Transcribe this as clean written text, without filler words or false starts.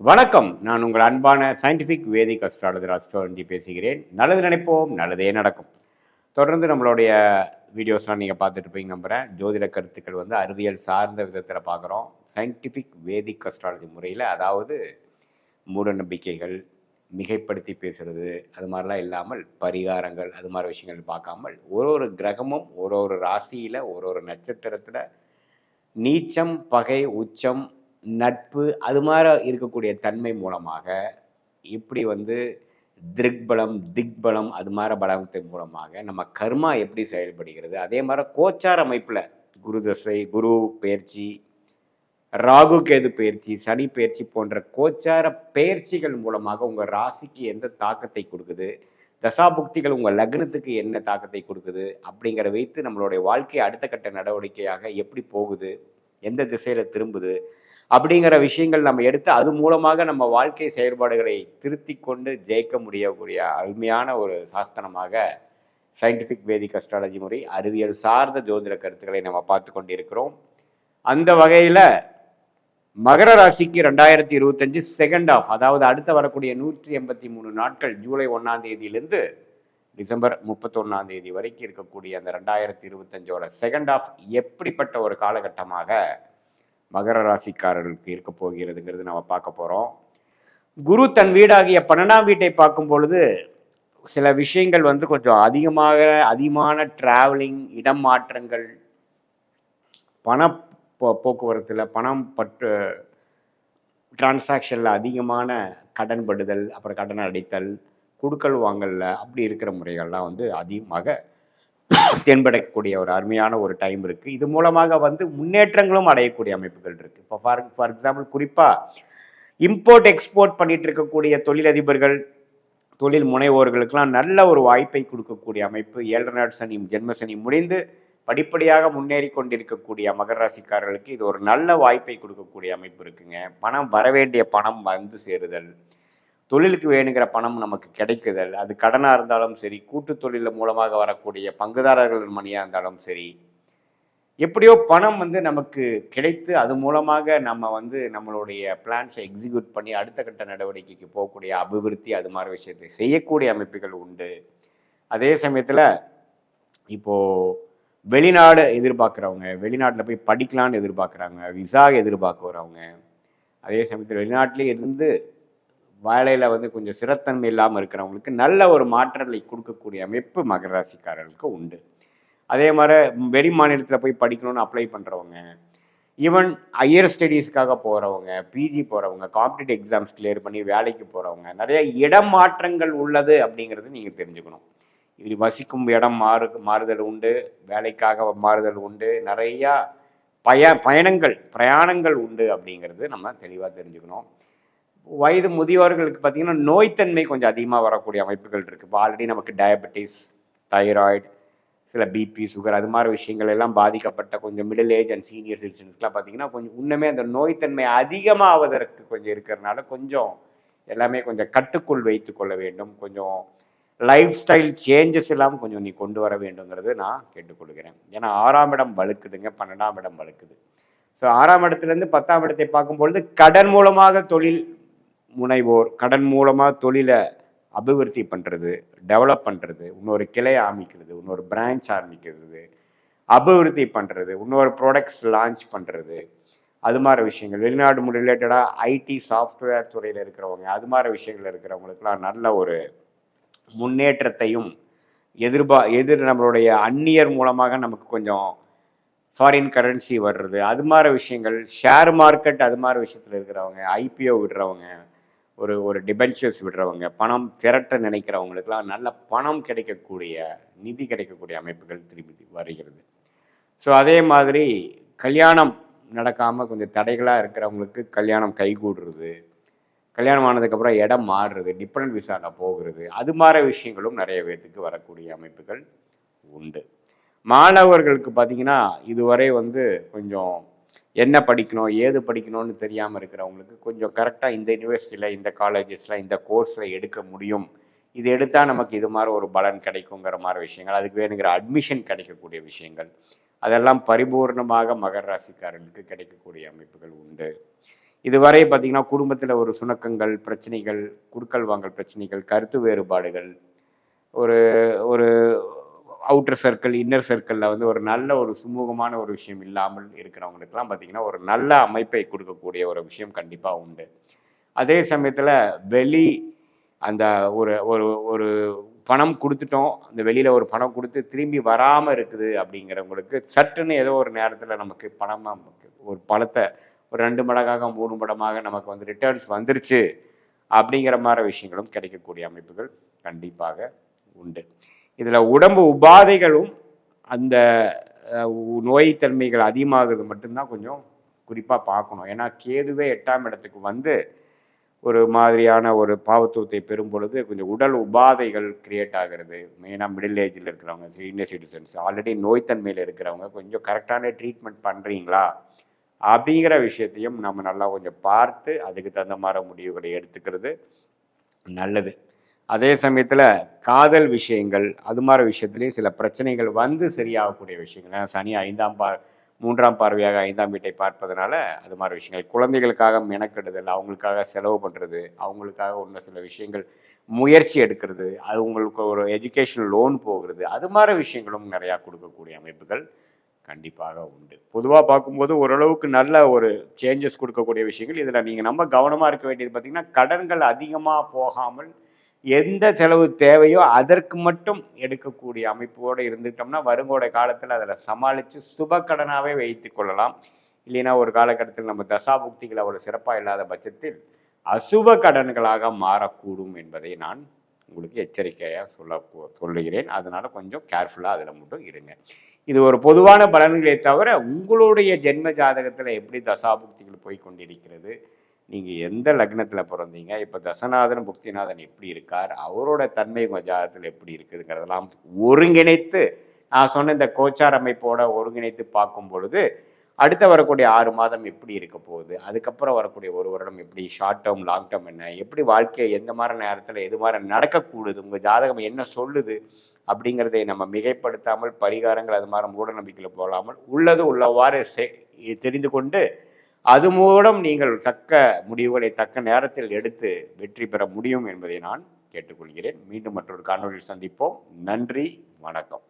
வணக்கம். நான் உங்கள் அன்பான சயின்டிஃபிக் வேதிக் அஸ்ட்ராலஜர் அஸ்ட்ரோலஜி பேசுகிறேன். நல்லது நினைப்போம், நல்லதே நடக்கும். தொடர்ந்து நம்மளுடைய வீடியோஸ்லாம் நீங்கள் பார்த்துட்டு இருப்பீங்க நம்புகிறேன். ஜோதிட கருத்துக்கள் அறிவியல் சார்ந்த விதத்தில் பார்க்குறோம். சயின்டிஃபிக் வேதிக் அஸ்ட்ராலஜி முறையில், அதாவது மூட நம்பிக்கைகள், மிகைப்படுத்தி பேசுறது, அது மாதிரிலாம் இல்லாமல் பரிகாரங்கள், அது மாதிரி விஷயங்கள் பார்க்காமல் ஒரு ஒரு கிரகமும் ஒரு ஒரு ராசியில் ஒரு ஒரு நட்சத்திரத்தில் நீச்சம், பகை, உச்சம், நட்பு அது மாதிரி இருக்கக்கூடிய தன்மை மூலமாக இப்படி திருக்பலம், திக்பலம் அது மாதிரி பலத்தின் மூலமாக நம்ம கர்மா எப்படி செயல்படுகிறது, அதே மாதிரி கோச்சார அமைப்பில் குரு தசை, குரு பயிற்சி, ராகு கேது பயிற்சி, சனி பயிற்சி போன்ற கோச்சார பயிற்சிகள் மூலமாக உங்கள் ராசிக்கு எந்த தாக்கத்தை கொடுக்குது, தசாபுக்திகள் உங்கள் லக்னத்துக்கு என்ன தாக்கத்தை கொடுக்குது அப்படிங்கிற வைத்து நம்மளுடைய வாழ்க்கை அடுத்த கட்ட நடவடிக்கையாக எப்படி போகுது, எந்த திசையில் திரும்புது அப்படிங்கிற விஷயங்கள் நம்ம எடுத்து அது மூலமாக நம்ம வாழ்க்கை செயல்பாடுகளை திருத்தி கொண்டு ஜெயிக்க முடியக்கூடிய அருமையான ஒரு சாஸ்திரமாக சயின்டிஃபிக் வேதிக் அஸ்ட்ராலஜி முறை அறிவியல் சார்ந்த ஜோதிட கருத்துக்களை நம்ம பார்த்து கொண்டிருக்கிறோம். அந்த வகையில் மகர ராசிக்கு 2025 செகண்ட் ஆஃப், அதாவது அடுத்த வரக்கூடிய 183 நாட்கள் ஜூலை 1ஆம் தேதியிலிருந்து டிசம்பர் 31ஆம் தேதி வரைக்கும் இருக்கக்கூடிய அந்த 2025ஓட செகண்ட் ஆஃப் எப்படிப்பட்ட ஒரு காலகட்டமாக மகர ராசிக்காரர்களுக்கு இருக்க போகிறதுங்கிறது நம்ம பார்க்க போகிறோம். குரு தன் வீடாகிய 12ஆம் வீட்டை பார்க்கும் பொழுது சில விஷயங்கள் கொஞ்சம் அதிகமான டிராவலிங், இடம் மாற்றங்கள், பண போக்குவரத்தில், பணம் டிரான்சாக்ஷனில் அதிகமான கடன் படுதல், அப்புறம் கடன் அடைத்தல், குடுக்கல் வாங்கல்ல அப்படி இருக்கிற முறைகள்லாம் அதிகமாக தென்படக்கூடிய ஒரு அருமையான ஒரு டைம் இருக்குது. இது மூலமாக முன்னேற்றங்களும் அடையக்கூடிய அமைப்புகள் இருக்குது. இப்போ ஃபார் எக்ஸாம்பிள் குறிப்பாக இம்போர்ட் எக்ஸ்போர்ட் பண்ணிட்டு இருக்கக்கூடிய தொழிலதிபர்கள், தொழில் முனைவோர்களுக்கெல்லாம் நல்ல ஒரு வாய்ப்பை கொடுக்கக்கூடிய அமைப்பு. 7 நாட் சனி, ஜென்ம சனி முடிந்து படிப்படியாக முன்னேறி கொண்டிருக்கக்கூடிய மகர ராசிக்காரர்களுக்கு இது ஒரு நல்ல வாய்ப்பை கொடுக்கக்கூடிய அமைப்பு இருக்குங்க. பணம் வரவேண்டிய பணம் சேருதல், தொழிலுக்கு வேணுங்கிற பணம் நமக்கு கிடைக்குதல், அது கடனாக இருந்தாலும் சரி, கூட்டு தொழில் மூலமாக வரக்கூடிய பங்குதாரர்கள் மணியாக இருந்தாலும் சரி, எப்படியோ பணம் நமக்கு கிடைத்து அது மூலமாக நம்ம நம்மளுடைய பிளான்ஸை எக்ஸிக்யூட் பண்ணி அடுத்த கட்ட நடவடிக்கைக்கு போகக்கூடிய அபிவிருத்தி அது மாதிரி விஷயத்தை செய்யக்கூடிய அமைப்புகள் உண்டு. அதே சமயத்தில் இப்போது வெளிநாடு எதிர்பார்க்குறவங்க, வெளிநாட்டில் போய் படிக்கலான்னு எதிர்பார்க்குறாங்க, விசா எதிர்பார்க்குறவங்க, அதே சமயத்தில் வெளிநாட்டிலே இருந்து வேலையில் கொஞ்சம் சிறத்தன்மை இல்லாமல் இருக்கிறவங்களுக்கு நல்ல ஒரு மாற்றங்களை கொடுக்கக்கூடிய அமைப்பு மகர ராசிக்காரர்களுக்கு உண்டு. அதே மாதிரி வெளி மாநிலத்தில் போய் படிக்கணும்னு அப்ளை பண்ணுறவங்க, ஈவன் ஹையர் ஸ்டடீஸ்க்காக போகிறவங்க, பிஜி போகிறவங்க, காம்படிட்டிவ் எக்ஸாம்ஸ் கிளியர் பண்ணி வேலைக்கு போகிறவங்க, நிறைய இடம் மாற்றங்கள் உள்ளது அப்படிங்கிறது நீங்கள் தெரிஞ்சுக்கணும். இது வசிக்கும் இடம் மாறுதல் உண்டு, வேலைக்காக மாறுதல் உண்டு, நிறையா பிரயாணங்கள் உண்டு அப்படிங்கிறது நம்ம தெளிவாக தெரிஞ்சுக்கணும். வயது முதியோர்களுக்கு பார்த்திங்கன்னா நோய்த்தன்மை கொஞ்சம் அதிகமாக வரக்கூடிய அமைப்புகள் இருக்குது. இப்போ ஆல்ரெடி நமக்கு டயபெட்டிஸ், தைராய்டு, சில பிபி, சுகர் அது மாதிரி விஷயங்கள் எல்லாம் பாதிக்கப்பட்ட கொஞ்சம் மிடில் ஏஜ் அண்ட் சீனியர் சிட்டிசன்ஸ்லாம் பார்த்திங்கன்னா கொஞ்சம் இன்னுமே அந்த நோய்த்தன்மை அதிகமாவதற்கு கொஞ்சம் இருக்கிறதுனால கொஞ்சம் எல்லாமே கொஞ்சம் கட்டுக்குள் வைத்து கொள்ள வேண்டும். கொஞ்சம் லைஃப் ஸ்டைல் சேஞ்சஸ் எல்லாம் கொஞ்சம் நீ கொண்டு வர வேண்டுங்கிறது நான் கேட்டுக்கொள்கிறேன். ஏன்னா 6ஆம் இடம் வலுக்குதுங்க, 12ஆம் இடம் வலுக்குது. ஸோ 6ஆம் இடத்துலேருந்து 10ஆம் இடத்தை பார்க்கும்பொழுது கடன் மூலமாக தொழில் முனைவோர், கடன் மூலமாக தொழிலை அபிவிருத்தி பண்ணுறது, டெவலப் பண்ணுறது, இன்னொரு கிளை ஆரம்பிக்கிறது, இன்னொரு பிரான்ச் ஆரம்பிக்கிறது, அபிவிருத்தி பண்ணுறது, இன்னொரு ப்ராடக்ட்ஸ் லான்ச் பண்ணுறது, அது மாதிரி விஷயங்கள், வெளிநாடு ரிலேட்டடாக ஐடி சாஃப்ட்வேர் துறையில் இருக்கிறவங்க, அது மாதிரி விஷயங்கள் இருக்கிறவங்களுக்குலாம் நல்ல ஒரு முன்னேற்றத்தையும் நம்மளுடைய அந்நியர் மூலமாக நமக்கு கொஞ்சம் ஃபாரின் கரன்சி வர்றது, அது மாதிரி விஷயங்கள், ஷேர் மார்க்கெட் அது மாதிரி விஷயத்தில் இருக்கிறவங்க, ஐபிஓ விடுறவங்க, ஒரு டிபென்ச்சர்ஸ் விடுறவங்க, பணம் திரட்ட நினைக்கிறவங்களுக்கெல்லாம் நல்ல பணம் கிடைக்கக்கூடிய, நிதி கிடைக்கக்கூடிய அமைப்புகள் திரும்பி வருகிறது. ஸோ அதே மாதிரி கல்யாணம் நடக்காமல் கொஞ்சம் தடைகளாக இருக்கிறவங்களுக்கு கல்யாணம் கைகூடுறது, கல்யாணம் ஆனதுக்கப்புறம் இடம் மாறுறது, டிபெண்டன்ட் விசாவில் போகிறது, அது மாதிரி விஷயங்களும் நிறைய பேர்த்துக்கு வரக்கூடிய அமைப்புகள் உண்டு. மாணவர்களுக்கு பார்த்திங்கன்னா இதுவரை கொஞ்சம் என்ன படிக்கணும், ஏது படிக்கணும்னு தெரியாமல் இருக்கிறவங்களுக்கு கொஞ்சம் கரெக்டாக இந்த யூனிவர்சிட்டியில், இந்த காலேஜஸில், இந்த கோர்ஸில் எடுக்க முடியும், இது எடுத்தால் நமக்கு இது மாதிரி ஒரு பலன் கிடைக்குங்கிற மாதிரி விஷயங்கள், அதுக்கு வேணுங்கிற அட்மிஷன் கிடைக்கக்கூடிய விஷயங்கள், அதெல்லாம் பரிபூர்ணமாக மகர ராசிக்காரர்களுக்கு கிடைக்கக்கூடிய அமைப்புகள் உண்டு. இதுவரை பார்த்தீங்கன்னா குடும்பத்தில் ஒரு சுணக்கங்கள், பிரச்சனைகள், குடுக்கல் வாங்கல் பிரச்சனைகள், கருத்து வேறுபாடுகள், ஒரு ஒரு அவுட்டர் சர்க்கிள், இன்னர் சர்க்கிளில் வந்து ஒரு நல்ல ஒரு சுமூகமான ஒரு விஷயம் இல்லாமல் இருக்கிறவங்களுக்கெல்லாம் பார்த்தீங்கன்னா ஒரு நல்ல அமைப்பை கொடுக்கக்கூடிய ஒரு விஷயம் கண்டிப்பாக உண்டு. அதே சமயத்தில் வெளி அந்த ஒரு ஒரு ஒரு பணம் கொடுத்துட்டோம், அந்த வெளியில் ஒரு பணம் கொடுத்து திரும்பி வராமல் இருக்குது அப்படிங்கிறவங்களுக்கு சட்டுன்னு ஏதோ ஒரு நேரத்தில் நமக்கு பணமாக ஒரு பணத்தை ஒரு 2 மடங்காக 3 மடங்காக நமக்கு வந்து ரிட்டர்ன்ஸ் வந்துருச்சு அப்படிங்கிற மாதிரி விஷயங்களும் கிடைக்கக்கூடிய அமைப்புகள் கண்டிப்பாக உண்டு. இதில் உடம்பு உபாதைகளும் அந்த நோய்த்தன்மைகள் அதிகமாகிறது மட்டும்தான் கொஞ்சம் குறிப்பாக பார்க்கணும். ஏன்னா கேதுவே 8ஆம் இடத்துக்கு வந்து ஒரு மாதிரியான ஒரு பாவத்துவத்தை பெறும் பொழுது கொஞ்சம் உடல் உபாதைகள் கிரியேட் ஆகிறது. மெயினாக மிடில் ஏஜில் இருக்கிறவங்க, சீனியர் சிட்டிசன்ஸ், ஆல்ரெடி நோய்த்தன்மையில் இருக்கிறவங்க கொஞ்சம் கரெக்டான ட்ரீட்மெண்ட் பண்ணுறீங்களா அப்படிங்கிற விஷயத்தையும் நம்ம நல்லா கொஞ்சம் பார்த்து அதுக்கு தகுந்த மாதிரி முடிவுகளை எடுத்துக்கிறது நல்லது. அதே சமயத்தில் காதல் விஷயங்கள் அது மாதிரி விஷயத்துலேயும் சில பிரச்சனைகள் வந்து சரியாகக்கூடிய விஷயங்கள். ஏன்னா சனி 3ஆம் பார்வையாக 5ஆம் வீட்டை பார்ப்பதனால அது மாதிரி விஷயங்கள், குழந்தைகளுக்காக மெனக்கெடுதல், அவங்களுக்காக செலவு பண்ணுறது, அவங்களுக்காக ஒன்று சில விஷயங்கள் முயற்சி எடுக்கிறது, அது உங்களுக்கு ஒரு எஜுகேஷன் லோன் போகிறது, அது மாதிரி விஷயங்களும் நிறையா கொடுக்கக்கூடிய அமைப்புகள் கண்டிப்பாக உண்டு. பொதுவாக பார்க்கும்போது ஓரளவுக்கு நல்ல ஒரு சேஞ்சஸ் கொடுக்கக்கூடிய விஷயங்கள். இதில் நீங்கள் நம்ம கவனமாக இருக்க வேண்டியது பார்த்திங்கன்னா கடன்கள் அதிகமாக போகாமல் எந்த செலவு தேவையோ அதற்கு மட்டும் எடுக்கக்கூடிய அமைப்போடு இருந்துட்டோம்னா வருங்கோட காலத்தில் அதில் சமாளித்து சுப கடனாகவே வைத்து கொள்ளலாம். இல்லைன்னா ஒரு காலகட்டத்தில் நம்ம தசாபுக்திகள் அவ்வளோ சிறப்பாக இல்லாத பட்சத்தில் அசுப கடன்களாக மாறக்கூடும் என்பதை நான் உங்களுக்கு எச்சரிக்கையாக சொல்லுகிறேன். அதனால் கொஞ்சம் கேர்ஃபுல்லாக அதில் மட்டும் இருங்க. இது ஒரு பொதுவான பலன்களை தவிர உங்களுடைய ஜென்ம ஜாதகத்தில் எப்படி தசாபுக்திகள் போய் கொண்டிருக்கிறது, நீங்கள் எந்த லக்னத்தில் பிறந்தீங்க, இப்போ தசநாதன் புக்திநாதன் எப்படி இருக்கார், அவரோட தன்மை உங்கள் ஜாதகத்தில் எப்படி இருக்குதுங்கிறதெல்லாம் ஒருங்கிணைத்து நான் சொன்ன இந்த கோச்சார் அமைப்போட ஒருங்கிணைத்து பார்க்கும் பொழுது அடுத்த வரக்கூடிய 6 மாதம் எப்படி இருக்க போகுது, அதுக்கப்புறம் வரக்கூடிய 1 வருடம் எப்படி, ஷார்ட் டேர்ம் லாங் டேர்ம் என்ன, எப்படி வாழ்க்கையை எந்த மாதிரி நேரத்தில் எது மாதிரி நடக்கக்கூடுது, உங்கள் ஜாதகம் என்ன சொல்லுது அப்படிங்கிறதை நம்ம மிகைப்படுத்தாமல் பரிகாரங்கள் அது மாதிரி மூட நம்பிக்கையில் போகாமல் உள்ளது உள்ளவாறு தெரிந்து கொண்டு அது மூலம் நீங்கள் தக்க முடிவுகளை தக்க நேரத்தில் எடுத்து வெற்றி பெற முடியும் என்பதை நான் கேட்டுக்கொள்கிறேன். மீண்டும் மற்றொரு காணொலியில் சந்திப்போம். நன்றி, வணக்கம்.